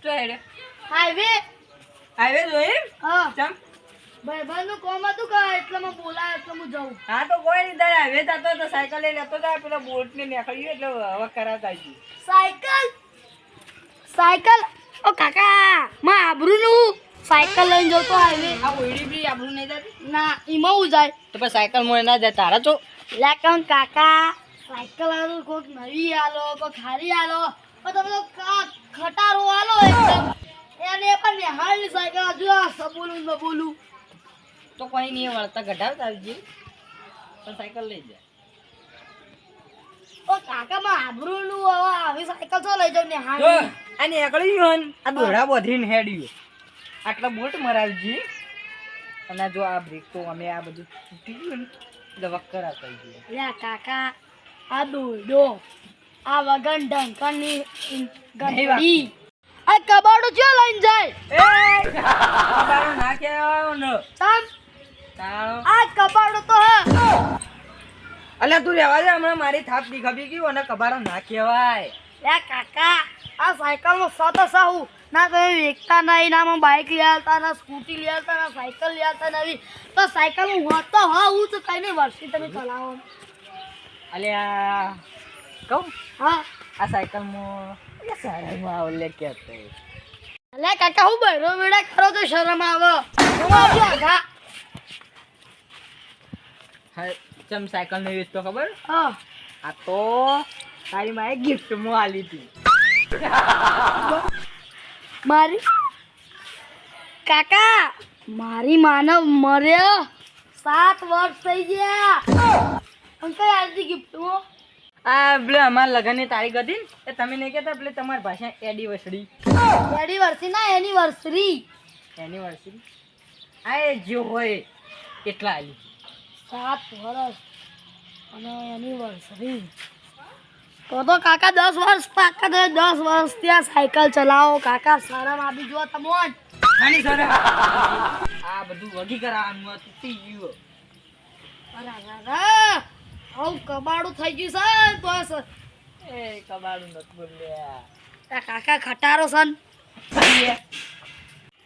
તો હેડે હાઈવે જોઈ હા ચમ ભાઈબંધનું કોમ હતું કે એટલે મેં બોલાય એટલે હું જાઉં. હા તો કોઈ નહીં તારે હાઈવે જતો તો સાયકલ લઈને જતો તો પેલા બોટ ને નીકળ્યું એટલે હવે કરાવતા આવી સાયકલ ઓ કાકા માં આબરૂનું સાયકલ લઈને જતો હાઈવે. આ ઓયડી બી આપણું નહીં જતી ના ઈમાં હું જાય તો પછી સાયકલ માં ના જાય તારા તો લેકન કાકા સાયકલ આલો કોક નવી આલો કોક હારી આલો પણ તમે તો ખટારો આલો એકદમ એને પણ નિહાળની સાયકલ હજુ આ સબોલું ન બોલું તો કોઈ નહીં વળતા ઘટાવતા આવજે પણ સાયકલ લઈ જાય ઓ કાકા માં આબરૂનું હવે આવી સાયકલ તો લઈ જાવ જો નિહાળની. આ નીકળી ગયો ને આ દોડા બધીને હેડ્યું આટલા બોટ મરાવજી અને જો આ બ્રેક તો અમે આ બધું તૂટી ગયું ને એટલે વક્કર આ થઈ ગયું લે કાકા આ દોડો આ વગન ઢંકણની ગંધી આ કબાડો ચો લઈને જાય કબાડો ના કહેવાયો ને તમ તાળો આ કબાડો તો હે અલ્યા તું રહેવા દે હમણાં મારી થાપ દીખાવી ગયું અને કબાડો ના કહેવાય લે કાકા આ સાયકલ નો સત સાહુ ના તમે વેચતા નહીં ના માં બાઇક લઈ આવતા ના સ્કૂટી લઈ આવતા ના સાયકલ લઈ આવતા નવી તો સાયકલ હું હોતો હા હું તો કઈ નહીં વર્ષી તમે ચલાવો અલ્યા કહું હા આ સાયકલમાં સારામાં આવલે કહેતો લે કાકા હું બહેરો વેડા કરો તો શરમ આવે હું આવજો આગા હા ચમ સાયકલ ને વેચતો ખબર હા આ તો તારી માએ ગિફ્ટમાં આલી હતી મારી કાકા મારી માનવ મર્યા 7 વર્ષ થઈ ગયા અંકલ આજની ગિફ્ટ આ પેલે અમારા લગ્નની તારીખ હતી ને એ તમે નહીં કહેતા પેલે તમારી ભાષા એનિવર્સરી એનિવર્સરી ના એનિવર્સરી એનિવર્સરી આ એ જો હોય એટલા આલી 7 વર્ષ અને એનિવર્સરી તો કાકા 10 વર્ષ પાકા તો 10 વર્ષ ત્યાં સાયકલ ચલાવો કાકા શરમ આપી જો તમોન નાની સર આ બધું વગી કરાવવાનું હતું તૂટી ગયું અરે હવ કબાડું થઈ ગયું છે તો એ કબાડું નથી બોલ્યા આ કાકા ખટારો સન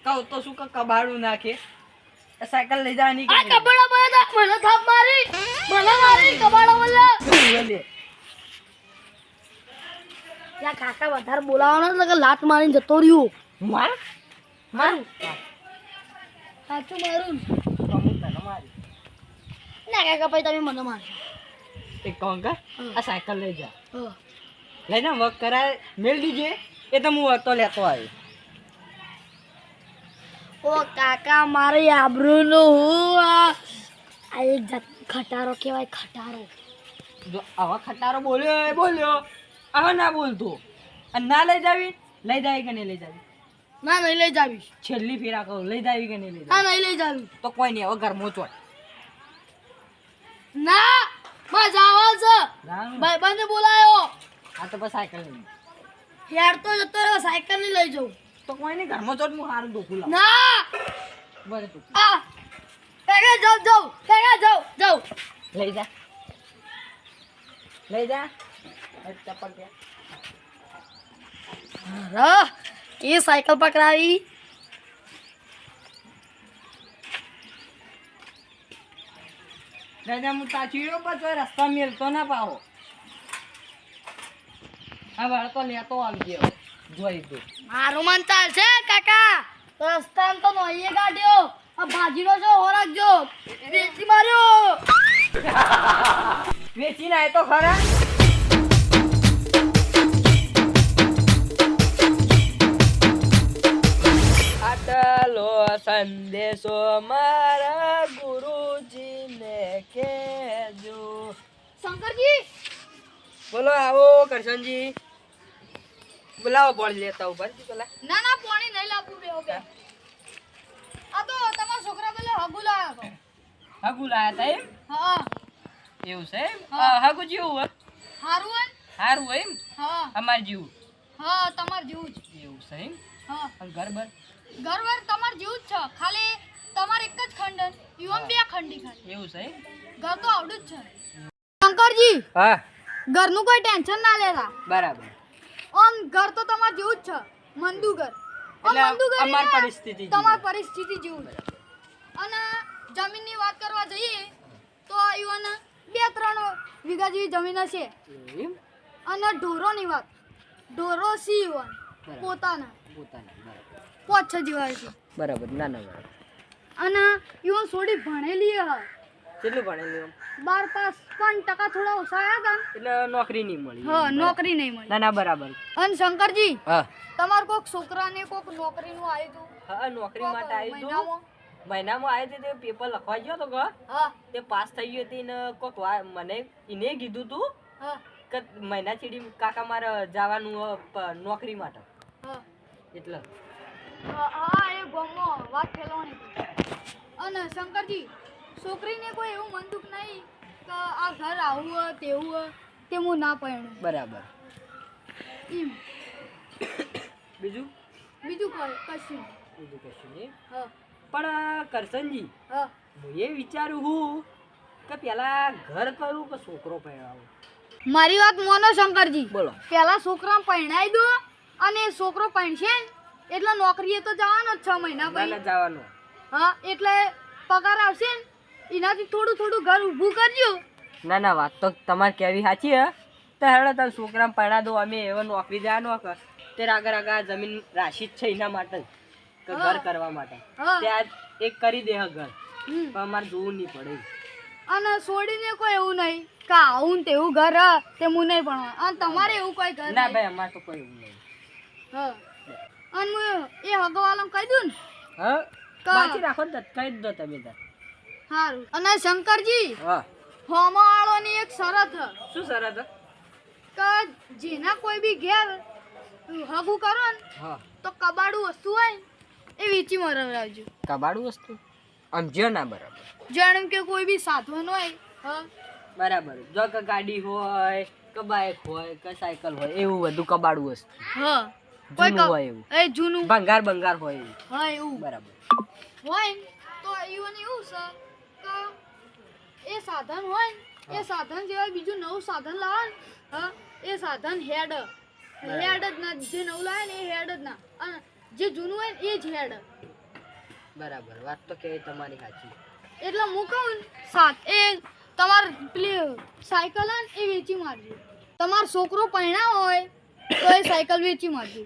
કહું તો શું કબાડું નાખે સાયકલ લઈ જવાની આ કબાડા મને થાપ મારી કબાડો બોલ્યા બોલે લા કાકા વધારે બોલાવાનો એટલે લાત મારીને જતો રહ્યો માર મારું સાચું મારું અમુક તને મારી ના કાકા પછી તમે મને મારશો એક કહું કા આ સાયકલ લઈ જા હા. લઈને વર્ક કરાય મેળ દીજે એ તો હું હતો લેતો આવ્યો ઓ કાકા મારે આબરૂનું હું આ એક જાત ખટારો કહેવાય ખટારો જો આવા ખટારો બોલ્યો આવા ના બોલતો અને ના લઈ જાવી કે નહીં લઈ જાવી ના નહીં લઈ જાવી છેલ્લી ફેરા કહું લઈ જાવી કે નહીં લઈ ના જાવી નહીં લઈ જાવી તો કોઈ નહીં હવે ઘરમાં ચોટ ના માં જાવા છે ભાઈબંધને બોલાયો આ તો બસ સાયકલ લઈ હેડતો જતો રહ્યો સાયકલ નહીં લઈ જાઉં તો કોઈ નહીં ઘરમાં ચોટ હું સારું દોખું લાવ ના બરે તું આ કાકા જાઉં લઈ જા ચપ્પલ ત્યાં અરે એ સાયકલ પકડાવી દાદા હું તાચીડ્યો પછી રસ્તા મેલતો ના પાવો હા વાળતો લેતો આવી ગયો જોઈ તું મારું મન ચાલશે કાકા રસ્તામાં તો નોઈએ કાઢ્યો આ ભાજીનો છે હો રાખજો વેચી માર્યો વેચીને આય તો ખરા આટલો સંદેશો મારા ગુરુજીને કહેજો શંકરજી બોલો આવો કરશનજી બોલાવો પાણી લેતા ઉપર પેલા ના પાણી નહીં લાવવું બેહો બે આ તો તમારા છોકરા પેલો હગુ લાવ્યો હતો હગુ લાયા તા એમ હા એવું છે એમ હગુ જેવું હોય હારું હે સારું હોય એમ હા અમાર જેવું હા તમાર જેવું જ એવું છે એમ હા અને ઘર બર ઘરવાર તમાર જેવું જ છે ખાલી તમાર એક જ ખંડ યુવમ બે ખંડી ખાલી એવું છે એમ ઘર તો આવડું જ છે શંકરજી હા ઘરનું કોઈ ટેન્શન ના લેતા બરાબર ઓમ ઘર તો તમાર જેવું જ છે મંદુ ઘર એટલે મંદુ કરી અમારી ને, પરિસ્થિતિ તમારી પરિસ્થિતિ જેવું છે. અને જમીનની વાત કરવા જઈએ તો ઈવન 2-3 વીઘા જેવી જમીન હશે. એમ અને ઢોરોની વાત, ઢોરો સી ઈવન બરાબર. પોતાના પોતાના બરાબર 5-6 જેવા છે. બરાબર ના ના બરાબર. અને ઈવન છોડી ભણેલી હ કેટલું ભણેલું એમ? 12 પાસ પણ ટકા થોડા ઓછા આવ્યા હતા એટલે નોકરી નહીં મળી. હા નોકરી નહીં મળી. ના ના બરાબર. અને શંકરજી હા તમાર કોક છોકરાને કોક નોકરીનું આવ્યું હતું હા નોકરી કોક માટે આવી તું મહિનામાં? મહિનામાં આવી હતી તે પેપર લખવા ગયો તો ઘર હા તે પાસ થઈ ગઈ હતી ને કોક મને એને કીધું તું હા કે મહિના ચીડી કાકા મારે જવાનું નોકરી માટે હા એટલે હા એ ગમો વાત ફેલવાની હતી. અને શંકરજી છોકરીને કોઈ એવું મન દુખ નહીં કે આ ઘર આવું હોય તેવું હોય તે હું ના પરણું બરાબર. એમ બીજું બીજું કશું બીજું કશું નહીં. હા પણ કરશનજી હા હું એ વિચારું છું કે પેલા ઘર કરું કે છોકરો પહેરાવું. મારી વાત મોનો શંકરજી બોલો. પહેલા છોકરા પરણાઈ દો અને છોકરો પરણશે ને એટલે નોકરીએ તો જવાનો જ 6 મહિના ના ના પછી. જવાનું. હા એટલે પગાર આવશે ને એનાથી થોડું થોડું ઘર ઊભું કરજો. ના ના વાત તો તમારે કેવી સાચી હે તો હેડો તમે છોકરા પરણા દો અમે એવો નોકરી જવાનો કર તે આગળ આગળ જમીન રાશિ જ છે એના માટે જ કે હા. ઘર કરવા માટે હા ત્યાં એક કરી દે હે ઘર હમ. પણ અમારે જોવું નહીં પડે. અને છોડીને કોઈ એવું નહીં કે આવું ને તેવું ઘર હ તે હું નહીં ભણવા. અને તમારે એવું કોઈ ઘર ના નહીં. ભાઈ અમારે તો કોઈ એવું નહીં. હા અને હું એ હગવાલાને કહી દઉં ને હા કા- બાકી રાખો ને તો કહી જ દો તમે તાર. સારું. અને શંકરજી હા હોમાવાળોની એક શરત હ શું શરત હે? કે જેના કોઈ બી ઘેર હગું કરો ને હા તો કબાડું વસ્તુ હોય ને એ વેચી મરવડાવજો. કબાડું વસ્તુ સમજ્યો ના બરાબર. જાણે કે કોઈ બી સાધન હોય હા બરાબર જો કે ગાડી હોય કે બાઇક હોય કે સાયકલ હોય એવું બધું કબાડું વસ્તુ હા કોઈ જૂનું હોય એવું એ જૂનું ભંગાર બંગાર હોય એવું. હા એવું બરાબર. હોય ને તો એવું છે કે એ સાધન હોય ને એ સાધન સિવાય બીજું નવું સાધન લાવે ને હા એ સાધન હેડ જ ના. જે નવું લાવે ને એ હેડ જ ના. અને જે જૂનું હોય ને એ જ હેડ. બરાબર વાત તો કે તમારી સાચી. એટલે હું કહું ને એ તમાર પેલી સાયકલ હોય ને એ વેચી મારજો. તમારો છોકરો પરણાવો હોય તો એ સાયકલ વેચી મારજો.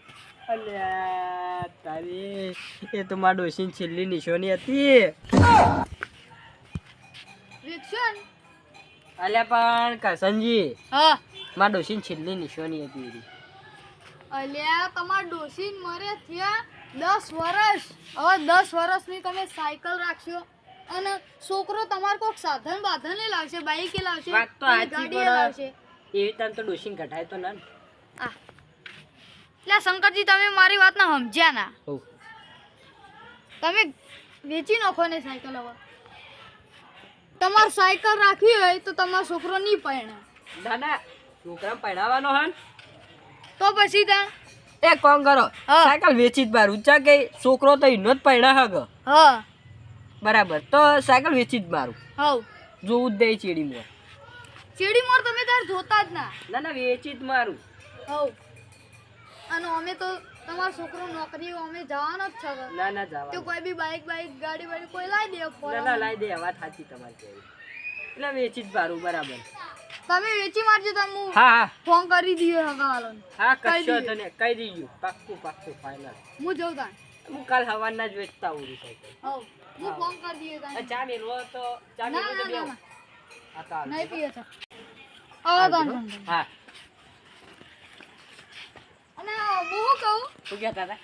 અલ્યા તારી એ તો મારા ડોશીની છેલ્લી નિશાની હતી. વેચશો ને અલ્યા પણ કરશનજી હા મારા ડોશીની છેલ્લી નિશાની હતી એરી. અલ્યા તમાર ડોશીન મરે થયા 10 વર્ષ. હવે 10 વર્ષની તમે સાયકલ રાખશો અને છોકરો તમાર કોક સાધન બાધન એ લાવશે, બાઈક એ લાવશે, વાત તો પેલી સાચી ગાડી એ પણ લાવશે. એવી તને તો ડોશીને કઢાય તો ના ને. આ લે શંકરજી તમે મારી વાત ના સમજ્યા ના. હોવ. તમે વેચી નાખો ને સાયકલ. હવે તમાર સાયકલ રાખવી હોય તો તમારો છોકરો નહીં પરણે ના ના છોકરા પહેરાવાનો હે ને? તો પછી ત્યાં એક કામ કરો હા. સાયકલ વેચી જ બાર ઊંચા કે છોકરો તો એનો જ પહેણા હગ. હા બરાબર તો સાયકલ વેચી જ મારું હવ જોવું જ દે ચીડી મોર. ચીડી મોર તમે તાર જોતા જ ના. ના ના વેચી જ મારું. હવ અને અમે તો તમારો છોકરો નોકરી અમે જવાનો જ છે. ના ના તો જવા કોઈ બી બાઈક ગાડી વાડી કોઈ લાવી દે ના ના લાઈ દે વાત સાચી તમારી કેવી. એટલે વેચી જ મારું બરાબર. તમે વેચી મારજો. તમે હું હા હા ફોન કરી દઈએ હગાવાલો. હા કહી કશો દઈએ. તને કહી દીધું પાક્કું પાક્કું ફાઇનલ. હું જઉં તાન. હું કાલ સવારના જ વેચતા આવું સાયકલ. હવ હું ફોન કરી દઈએ તાન. ચા મેલવો તો ચા ના મેલવો તો ના ના બેહો. ના હા તો આવજો. નહીં પીએ છે. આવો તાન. હા અને હું શું કહું શું કહેતા હતા?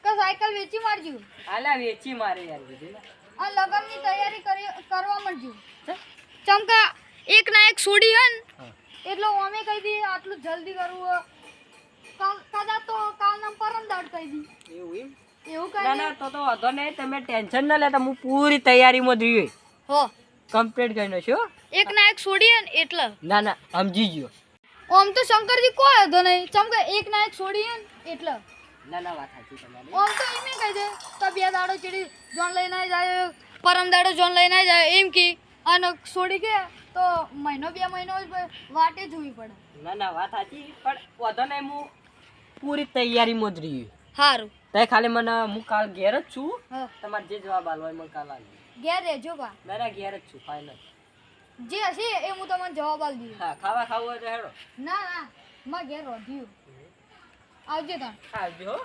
કે સાયકલ વેચી મારજો આલા વેચી મારે યાર કીધું ને. આ લગનની તૈયારી કરવા માંડજો. ચમકા એક ના એક છોડી હે ને હા. એટલે અમે કહી દઈએ આટલું જલ્દી કરવું કદાચ તો કાલના પરમ દાડ કહી દી એવું એમ? એવું ના કહી ના તો વાંધો નહીં તમે ટેન્શન ના લેતા હું પૂરી તૈયારીમાં જ રહ્યો. હો કમ્પ્લીટ કરી નાખ્યો. એક ના એક છોડી હે ને એટલે ના ના સમજી ગયો. ઓમ તો શંકરજી કોઈ હતો નહીં. ચમકા એક ના એક છોડી હે ને એટલે ના ના વાત સાચી તમારી. ઓમ તો એમ કહી દે તો 2 દાડો ચડી જોન લઈને જાય, પરમ દાડો જોન લઈને જાય એમ કી. અને છોડી કે તો મહિનો 2 મહિનો વાટે જોવી પડે. ના ના વાત સાચી પણ વાંધો નહીં હું પૂરી તૈયારીમાં જ રહ્યો. સારું તે ખાલી મને હું કાલ ઘેર જ છું હા તમારે જે જવાબ આલવો હોય મને કાલ આલજો ઘેર રહેજો બા ના ઘેર જ છું ફાઇનલ જે હશે એ હું તમને જવાબ આલી દઉં હા ખાવા ખાવું હોય તો હેડો ના ના મારા ઘેર રોધ્યું આવજો તમે આવજો હો